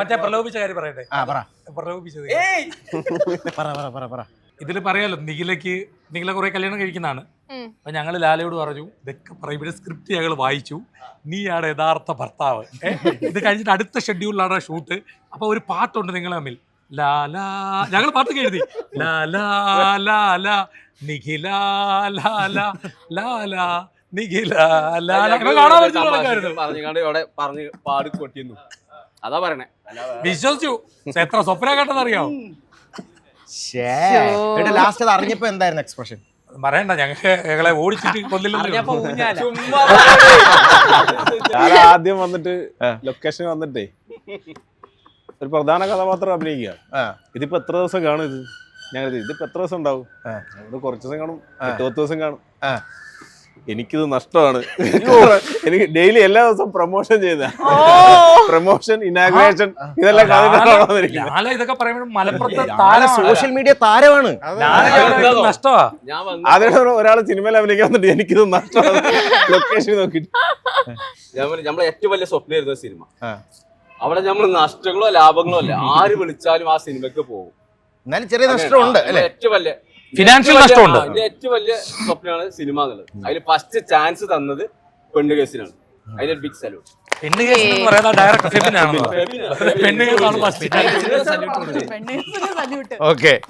മറ്റേ പ്രലോഭിച്ച കാര്യം പറയട്ടെ. പ്രലോഭിച്ചത് ഇതിൽ പറയാലോ, നിഖില കുറെ കല്യാണം കഴിക്കുന്നതാണ്. അപ്പൊ ഞങ്ങള് ലാലയോട് പറഞ്ഞു, ഇതൊക്കെ പറയും, സ്ക്രിപ്റ്റ് ഞങ്ങൾ വായിച്ചു, നീയാണ് യഥാർത്ഥ ഭർത്താവ്. ഇത് കഴിഞ്ഞിട്ട് അടുത്ത ഷെഡ്യൂളിലാണ് ഷൂട്ട്. അപ്പൊ ഒരു പാട്ടുണ്ട് നിങ്ങൾ തമ്മിൽ, ലാലാ, ഞങ്ങൾ പാട്ടൊക്കെ എഴുതി, ലാലാ ലാലാ നിഖില ലാലാ ലാലാ നിഖില ലാലാ. കാണാൻ പറ്റുന്നു, അതാ പറയണേ. വിശ്വസിച്ചു. എത്ര സ്വപ്ന കേട്ടതറിയാവോ? ലാസ്റ്റ് അത് അറിഞ്ഞപ്പോ എന്തായിരുന്നു എക്സ്പ്രഷൻ? പറയണ്ട, ഞങ്ങളെ ഓടിച്ചിട്ട് കൊല്ലില്ല. ഞാൻ ആദ്യം വന്നിട്ട് ലൊക്കേഷൻ വന്നിട്ടേ ഒരു പ്രധാന കഥാപാത്രം അഭിനയിക്കുക. ഇതിപ്പോ എത്ര ദിവസം കാണും ഇത്? ഞങ്ങൾ ഇതിപ്പോ എത്ര ദിവസം ഉണ്ടാവും? കുറച്ച് ദിവസം കാണും, 8-10 ദിവസം കാണും. എനിക്കിത് നഷ്ടമാണ്. എനിക്ക് ഡെയിലി എല്ലാ ദിവസവും പ്രൊമോഷൻ ചെയ്ത പ്രൊമോഷൻ, ഇനാഗ്രേഷൻ, ഇതെല്ലാം ഇതൊക്കെ പറയുമ്പോൾ മലപ്പുറത്ത് സോഷ്യൽ മീഡിയ താരമാണ്. നഷ്ടമാ. അതേ ഒരാൾ സിനിമയിൽ അഭിനയിക്കാൻ വന്നിട്ട് എനിക്കിത് നഷ്ടമാണ്. ലൊക്കേഷൻ നോക്കിട്ട് നമ്മളെ ഏറ്റവും വലിയ സ്വപ്നമായിരുന്നു സിനിമ. അവിടെ നമ്മൾ നഷ്ടങ്ങളോ ലാഭങ്ങളോ അല്ല, ആര് വിളിച്ചാലും ആ സിനിമക്ക് പോകും. എന്നാലും ചെറിയ നഷ്ടമുണ്ട്. ഏറ്റവും വലിയ ഫിനാൻഷ്യൽ നഷ്ടമുണ്ട്. ഏറ്റവും വലിയ സ്വപ്നമാണ് സിനിമ എന്നുള്ളത്. അതിൽ ഫസ്റ്റ് ചാൻസ് തന്നത് പെണ്ണ് കേസിനാണ്. അതിനൊരു ബിഗ് സല്യൂട്ട്. പെണ്ണ് കേസ് ഡയറക്ടർ ഫെബിനാണല്ലോ. പെണ്ണ് കേസാണ് ഫസ്റ്റ്. ഓക്കെ.